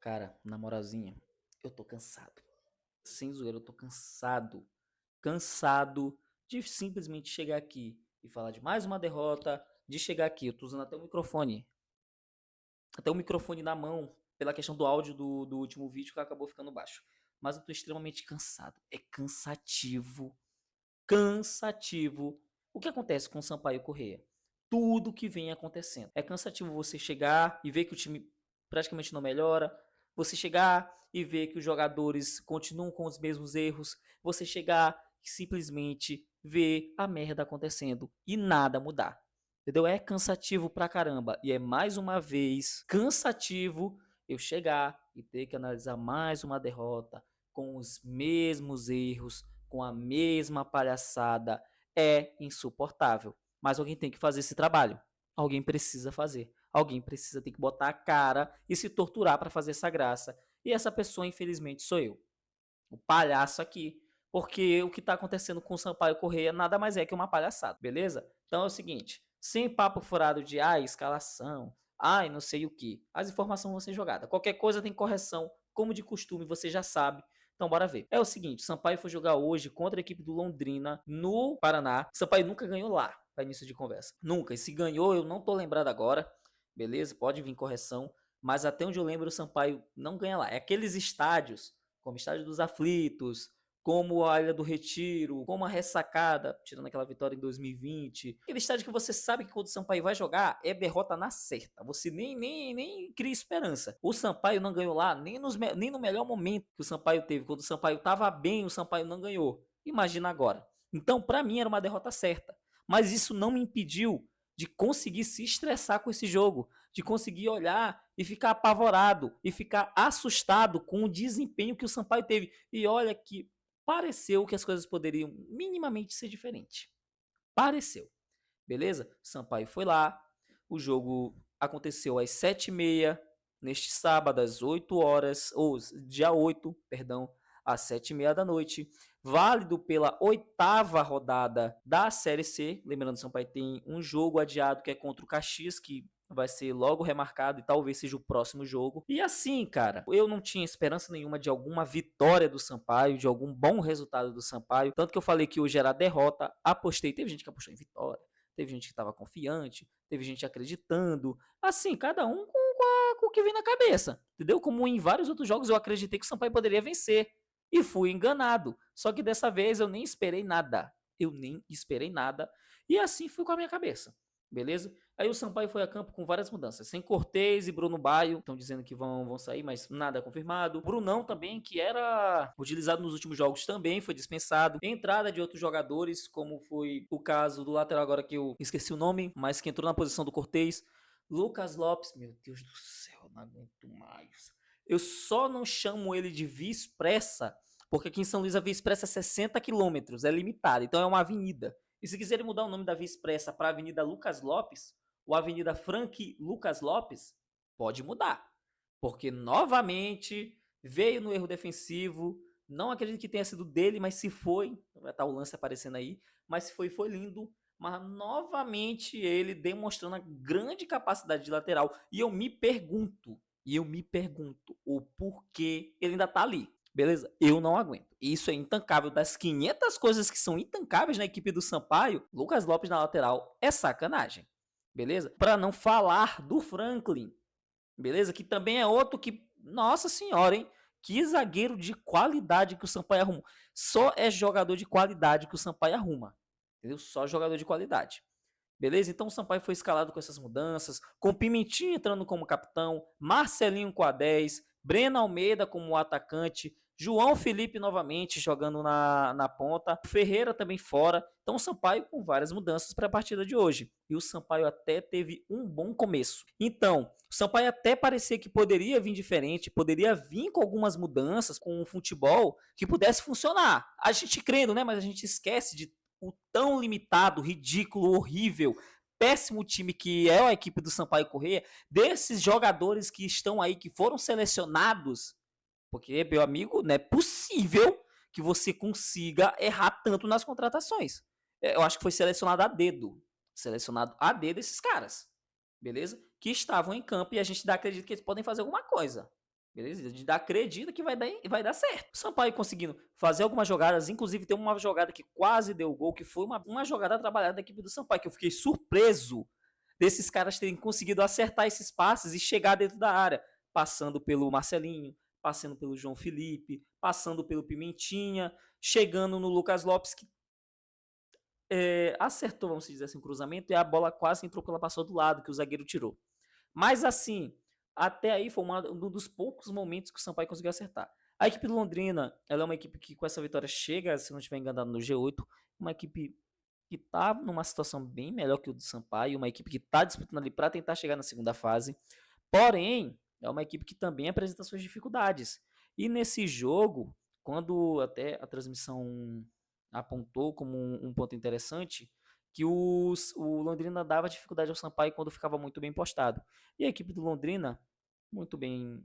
Cara, na moralzinha, eu tô cansado. Sem zoeira, eu tô cansado. Cansado de simplesmente chegar aqui e falar de mais uma derrota, de chegar aqui, eu tô usando até o microfone na mão, pela questão do áudio do último vídeo que acabou ficando baixo. Mas eu tô extremamente cansado. É cansativo. Cansativo. O que acontece com o Sampaio Corrêa? Tudo que vem acontecendo. É cansativo você chegar e ver que o time praticamente não melhora. Você chegar e ver que os jogadores continuam com os mesmos erros. Você chegar e simplesmente ver a merda acontecendo e nada mudar. Entendeu? É cansativo pra caramba. E é mais uma vez cansativo eu chegar e ter que analisar mais uma derrota com os mesmos erros, com a mesma palhaçada. É insuportável. Mas alguém tem que fazer esse trabalho. Alguém precisa fazer. Alguém precisa ter que botar a cara e se torturar para fazer essa graça. E essa pessoa, infelizmente, sou eu. O palhaço aqui. Porque o que está acontecendo com o Sampaio Correia nada mais é que uma palhaçada, beleza? Então é o seguinte: sem papo furado de escalação, não sei o que. As informações vão ser jogadas. Qualquer coisa tem correção, como de costume, você já sabe. Então bora ver. É o seguinte: o Sampaio foi jogar hoje contra a equipe do Londrina no Paraná. O Sampaio nunca ganhou lá, para início de conversa. Nunca. E se ganhou, eu não tô lembrado agora. Beleza? Pode vir correção. Mas até onde eu lembro, o Sampaio não ganha lá. É aqueles estádios como Estádio dos Aflitos, como a Ilha do Retiro, como a Ressacada, tirando aquela vitória em 2020. Aquele estádio que você sabe que quando o Sampaio vai jogar, é derrota na certa. Você nem cria esperança. O Sampaio não ganhou lá nem no melhor momento que o Sampaio teve. Quando o Sampaio estava bem, o Sampaio não ganhou. Imagina agora. Então, para mim, era uma derrota certa. Mas isso não me impediu de conseguir se estressar com esse jogo, de conseguir olhar e ficar apavorado e ficar assustado com o desempenho que o Sampaio teve. E olha que pareceu que as coisas poderiam minimamente ser diferentes. Pareceu, beleza? Sampaio foi lá, o jogo aconteceu às 7h30, neste sábado, às 8 horas, ou dia 8, perdão, às 7h30 da noite, válido pela oitava rodada da Série C. Lembrando, o Sampaio tem um jogo adiado que é contra o Caxias, que vai ser logo remarcado e talvez seja o próximo jogo. E assim, cara, eu não tinha esperança nenhuma de alguma vitória do Sampaio, de algum bom resultado do Sampaio. Tanto que eu falei que hoje era derrota, apostei. Teve gente que apostou em vitória, teve gente que estava confiante, teve gente acreditando. Assim, cada um com o que vem na cabeça, entendeu? Como em vários outros jogos eu acreditei que o Sampaio poderia vencer e fui enganado. Só que dessa vez eu nem esperei nada. Eu nem esperei nada e assim fui com a minha cabeça, beleza? Aí o Sampaio foi a campo com várias mudanças. Sem Cortez e Bruno Baio, estão dizendo que vão sair, mas nada confirmado. Brunão também, que era utilizado nos últimos jogos, também foi dispensado. Entrada de outros jogadores, como foi o caso do lateral agora que eu esqueci o nome, mas que entrou na posição do Cortez. Lucas Lopes, meu Deus do céu, não aguento mais. Eu só não chamo ele de Via Expressa, porque aqui em São Luís a Via Expressa é 60 quilômetros, é limitada, então é uma avenida. E se quiserem mudar o nome da Via Expressa para Avenida Lucas Lopes, ou Avenida Frank Lucas Lopes, pode mudar. Porque novamente veio no erro defensivo. Não acredito que tenha sido dele, mas se foi, vai estar o lance aparecendo aí. Mas se foi, foi lindo. Mas novamente ele demonstrando a grande capacidade de lateral. E eu me pergunto o porquê ele ainda tá ali. Beleza? Eu não aguento. Isso é intancável. Das 500 coisas que são intancáveis na equipe do Sampaio, Lucas Lopes na lateral é sacanagem. Beleza? Para não falar do Franklin, beleza? Que também é outro que, nossa senhora, hein? Que zagueiro de qualidade que o Sampaio arruma. Só é jogador de qualidade que o Sampaio arruma. Entendeu? Só jogador de qualidade. Beleza? Então o Sampaio foi escalado com essas mudanças, com Pimentinho entrando como capitão, Marcelinho com a 10, Breno Almeida como atacante, João Felipe novamente jogando na ponta, Ferreira também fora. Então o Sampaio com várias mudanças para a partida de hoje. E o Sampaio até teve um bom começo. Então, o Sampaio até parecia que poderia vir diferente, poderia vir com algumas mudanças, com um futebol que pudesse funcionar. A gente crendo, né? Mas a gente esquece de o tão limitado, ridículo, horrível, péssimo time que é a equipe do Sampaio Corrêa, desses jogadores que estão aí, que foram selecionados, porque, meu amigo, não é possível que você consiga errar tanto nas contratações. Eu acho que foi selecionado a dedo esses caras, beleza? Que estavam em campo e a gente dá acredito que eles podem fazer alguma coisa. Beleza? A gente acredita que vai dar certo. O Sampaio conseguindo fazer algumas jogadas, inclusive tem uma jogada que quase deu gol, que foi uma jogada trabalhada da equipe do Sampaio, que eu fiquei surpreso desses caras terem conseguido acertar esses passes e chegar dentro da área, passando pelo Marcelinho, passando pelo João Felipe, passando pelo Pimentinha, chegando no Lucas Lopes, que acertou, vamos dizer assim, o cruzamento, e a bola quase entrou pela passou do lado, que o zagueiro tirou. Mas assim, até aí foi um dos poucos momentos que o Sampaio conseguiu acertar. A equipe do Londrina, ela é uma equipe que com essa vitória chega, se não estiver enganado, no G8, uma equipe que está numa situação bem melhor que o do Sampaio, uma equipe que está disputando ali para tentar chegar na segunda fase. Porém, é uma equipe que também apresenta suas dificuldades. E nesse jogo, quando até a transmissão apontou como um ponto interessante, que o Londrina dava dificuldade ao Sampaio quando ficava muito bem postado. E a equipe do Londrina, muito bem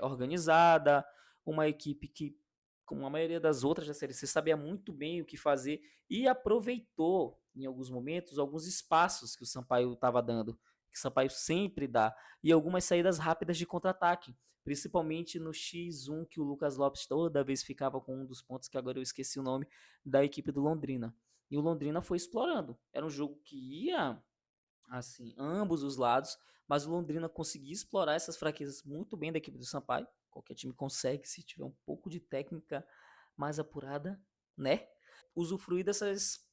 organizada, uma equipe que, como a maioria das outras da Série C, sabia muito bem o que fazer e aproveitou, em alguns momentos, alguns espaços que o Sampaio estava dando, que o Sampaio sempre dá, e algumas saídas rápidas de contra-ataque, principalmente no X1, que o Lucas Lopes toda vez ficava com um dos pontos, que agora eu esqueci o nome, da equipe do Londrina. E o Londrina foi explorando. Era um jogo que ia assim, ambos os lados, mas o Londrina conseguia explorar essas fraquezas muito bem da equipe do Sampaio. Qualquer time consegue se tiver um pouco de técnica mais apurada, né? Usufruir dessas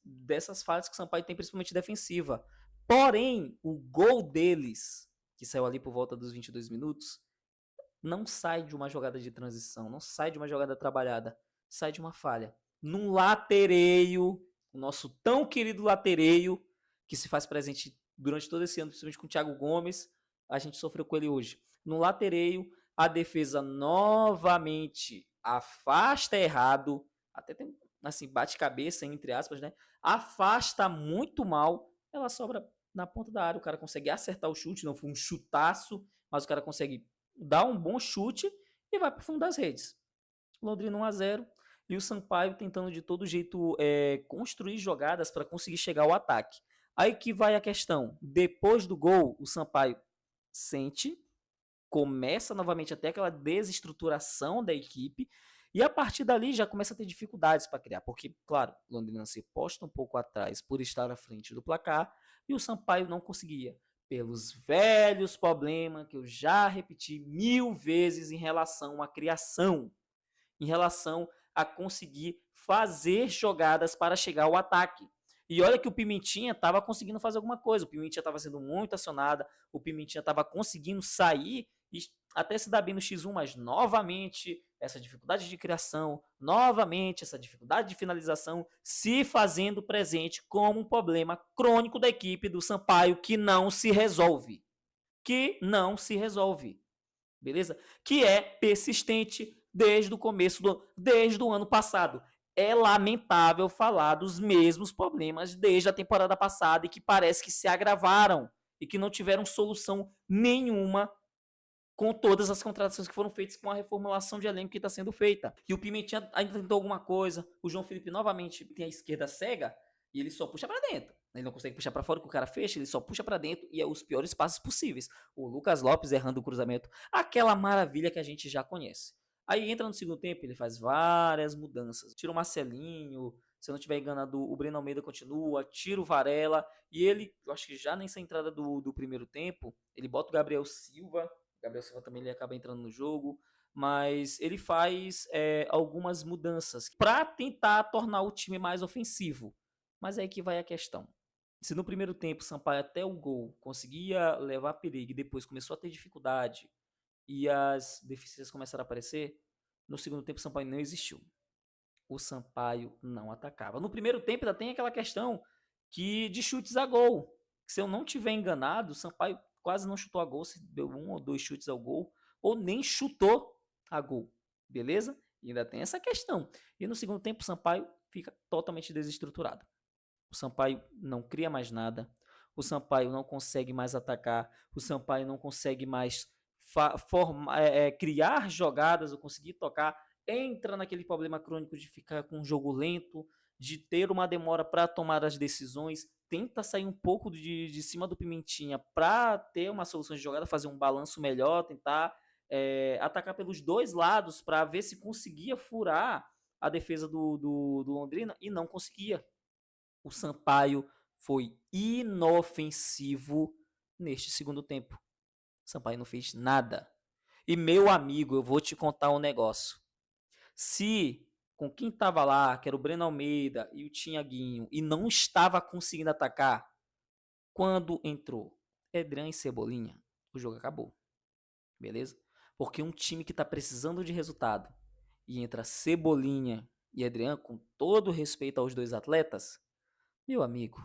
falhas que o Sampaio tem, principalmente defensiva. Porém, o gol deles, que saiu ali por volta dos 22 minutos, não sai de uma jogada de transição, não sai de uma jogada trabalhada, sai de uma falha. Num latereio, o nosso tão querido latereio, que se faz presente durante todo esse ano, principalmente com o Thiago Gomes, a gente sofreu com ele hoje. No latereio, a defesa novamente afasta errado, até tem assim, bate cabeça, entre aspas, né? Afasta muito mal, ela sobra na ponta da área, o cara consegue acertar o chute, não foi um chutaço, mas o cara consegue dá um bom chute e vai para o fundo das redes. Londrina 1-0 e o Sampaio tentando de todo jeito construir jogadas para conseguir chegar ao ataque. Aí que vai a questão. Depois do gol, o Sampaio sente, começa novamente até aquela desestruturação da equipe e a partir dali já começa a ter dificuldades para criar, porque, claro, o Londrina se posta um pouco atrás por estar à frente do placar e o Sampaio não conseguia, pelos velhos problemas que eu já repeti 1000 vezes em relação à criação, em relação a conseguir fazer jogadas para chegar ao ataque. E olha que o Pimentinha estava conseguindo fazer alguma coisa, o Pimentinha estava sendo muito acionado, o Pimentinha estava conseguindo sair e até se dar bem no X1, mas novamente essa dificuldade de criação, novamente essa dificuldade de finalização se fazendo presente como um problema crônico da equipe do Sampaio que não se resolve. Que não se resolve. Beleza? Que é persistente desde o ano passado. É lamentável falar dos mesmos problemas desde a temporada passada e que parece que se agravaram e que não tiveram solução nenhuma com todas as contratações que foram feitas com a reformulação de elenco que está sendo feita. E o Pimentinha ainda tentou alguma coisa, o João Felipe novamente tem a esquerda cega e ele só puxa para dentro. Ele não consegue puxar para fora que o cara fecha, ele só puxa para dentro e é os piores passos possíveis. O Lucas Lopes errando o cruzamento, aquela maravilha que a gente já conhece. Aí entra no segundo tempo, ele faz várias mudanças. Tira o Marcelinho, se eu não estiver enganado, o Breno Almeida continua, tira o Varela e ele, eu acho que já nessa entrada do primeiro tempo, ele bota o Gabriel Silva. Gabriel Silva também ele acaba entrando no jogo, mas ele faz algumas mudanças para tentar tornar o time mais ofensivo. Mas é aí que vai a questão. Se no primeiro tempo o Sampaio até o gol conseguia levar perigo e depois começou a ter dificuldade e as deficiências começaram a aparecer, no segundo tempo o Sampaio não existiu. O Sampaio não atacava. No primeiro tempo ainda tem aquela questão de chutes a gol. Se eu não tiver enganado, o Sampaio quase não chutou a gol, se deu 1 ou 2 chutes ao gol, ou nem chutou a gol, beleza? E ainda tem essa questão. E no segundo tempo o Sampaio fica totalmente desestruturado. O Sampaio não cria mais nada, o Sampaio não consegue mais atacar, o Sampaio não consegue mais criar jogadas ou conseguir tocar, entra naquele problema crônico de ficar com um jogo lento, de ter uma demora para tomar as decisões, tenta sair um pouco de cima do Pimentinha para ter uma solução de jogada, fazer um balanço melhor, tentar atacar pelos dois lados para ver se conseguia furar a defesa do Londrina e não conseguia. O Sampaio foi inofensivo neste segundo tempo. O Sampaio não fez nada. E meu amigo, eu vou te contar um negócio. Se com quem estava lá, que era o Breno Almeida e o Tinhaguinho, e não estava conseguindo atacar, quando entrou Edran e Cebolinha, o jogo acabou. Beleza? Porque um time que está precisando de resultado e entra Cebolinha e Adriano, com todo respeito aos dois atletas, meu amigo,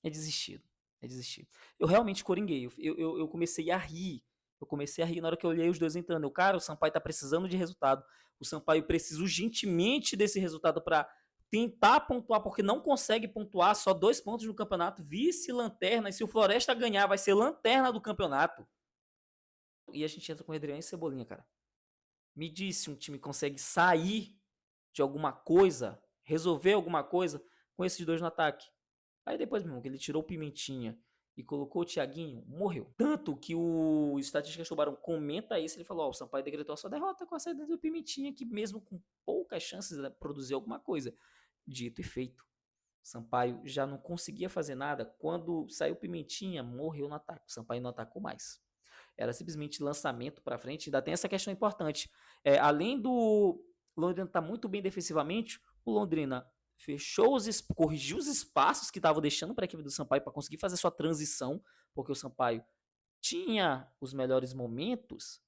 é desistido. É desistido. Eu realmente coringuei. Eu comecei a rir. Eu comecei a rir na hora que eu olhei os dois entrando. Cara, o Sampaio tá precisando de resultado. O Sampaio precisa urgentemente desse resultado para tentar pontuar, porque não consegue pontuar, só 2 pontos no campeonato. Vice-lanterna. E se o Floresta ganhar, vai ser lanterna do campeonato. E a gente entra com o Adriano e Cebolinha, cara. Me disse, um time consegue sair de alguma coisa, resolver alguma coisa com esses dois no ataque. Aí depois, meu irmão, que ele tirou o Pimentinha e colocou o Thiaguinho, morreu. Tanto que o Estatísticas Tubarão comenta isso, ele falou, o Sampaio decretou a sua derrota com a saída do Pimentinha, que mesmo com poucas chances de produzir alguma coisa. Dito e feito. O Sampaio já não conseguia fazer nada. Quando saiu o Pimentinha, morreu no ataque. O Sampaio não atacou mais. Era simplesmente lançamento para frente. Ainda tem essa questão importante. Além do Londrina estar muito bem defensivamente, o Londrina corrigiu os espaços que estavam deixando para a equipe do Sampaio para conseguir fazer sua transição, porque o Sampaio tinha os melhores momentos,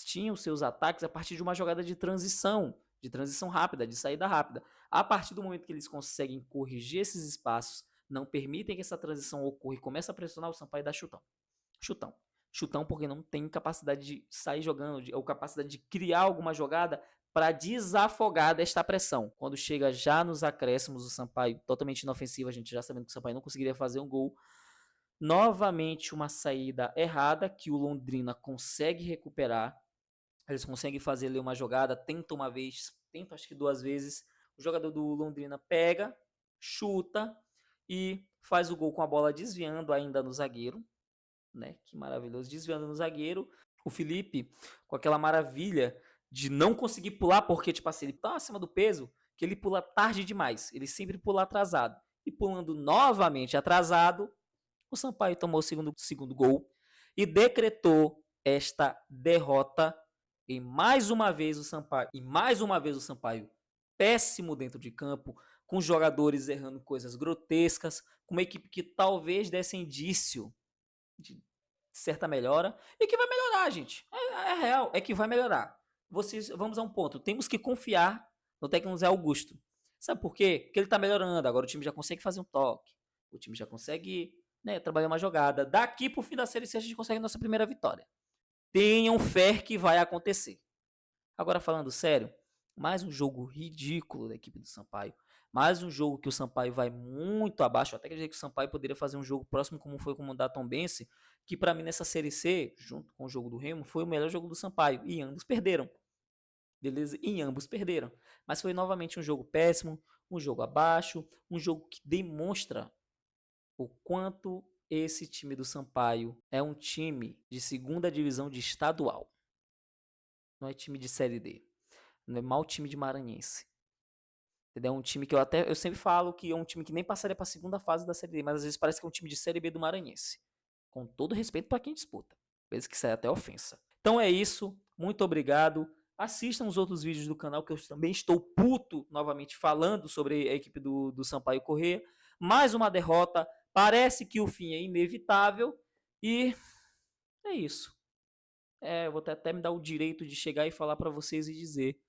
tinha os seus ataques a partir de uma jogada de transição rápida, de saída rápida. A partir do momento que eles conseguem corrigir esses espaços, não permitem que essa transição ocorra e começa a pressionar, o Sampaio dá chutão. Chutão porque não tem capacidade de sair jogando, ou capacidade de criar alguma jogada para desafogar desta pressão. Quando chega já nos acréscimos, o Sampaio totalmente inofensivo, a gente já sabendo que o Sampaio não conseguiria fazer um gol. Novamente uma saída errada que o Londrina consegue recuperar. Eles conseguem fazer ali uma jogada, tenta uma vez, tenta acho que 2 vezes. O jogador do Londrina pega, chuta e faz o gol com a bola desviando ainda no zagueiro. Né? Que maravilhoso, desviando no zagueiro. O Felipe, com aquela maravilha de não conseguir pular, porque, tipo assim, ele tá acima do peso, que ele pula tarde demais. Ele sempre pula atrasado. E pulando novamente atrasado, o Sampaio tomou o segundo gol e decretou esta derrota. E mais uma vez o Sampaio, péssimo dentro de campo, com jogadores errando coisas grotescas, com uma equipe que talvez desse indício de certa melhora e que vai melhorar, gente. É real, é que vai melhorar. Vamos a um ponto. Temos que confiar no técnico Zé Augusto. Sabe por quê? Porque ele tá melhorando. Agora o time já consegue fazer um toque. O time já consegue, né, trabalhar uma jogada. Daqui pro fim da Série C a gente consegue a nossa primeira vitória. Tenham fé que vai acontecer. Agora falando sério, mais um jogo ridículo da equipe do Sampaio. Mais um jogo que o Sampaio vai muito abaixo. Eu até acredito que o Sampaio poderia fazer um jogo próximo como foi com o da Tombense, que para mim nessa Série C, junto com o jogo do Remo, foi o melhor jogo do Sampaio. E ambos perderam. Beleza? E ambos perderam. Mas foi novamente um jogo péssimo, um jogo abaixo, um jogo que demonstra o quanto esse time do Sampaio é um time de segunda divisão de estadual. Não é time de Série D. Não é mau time de Maranhense. Entendeu? É um time que eu sempre falo que é um time que nem passaria para a segunda fase da Série D, mas às vezes parece que é um time de Série B do Maranhense. Com todo respeito para quem disputa. Às vezes que sai até ofensa. Então é isso. Muito obrigado. Assistam os outros vídeos do canal, que eu também estou puto novamente falando sobre a equipe do Sampaio Corrêa. Mais uma derrota. Parece que o fim é inevitável. E é isso. Eu vou até me dar o direito de chegar e falar para vocês e dizer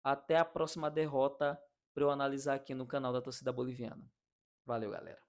até a próxima derrota para eu analisar aqui no canal da Torcida Boliviana. Valeu, galera.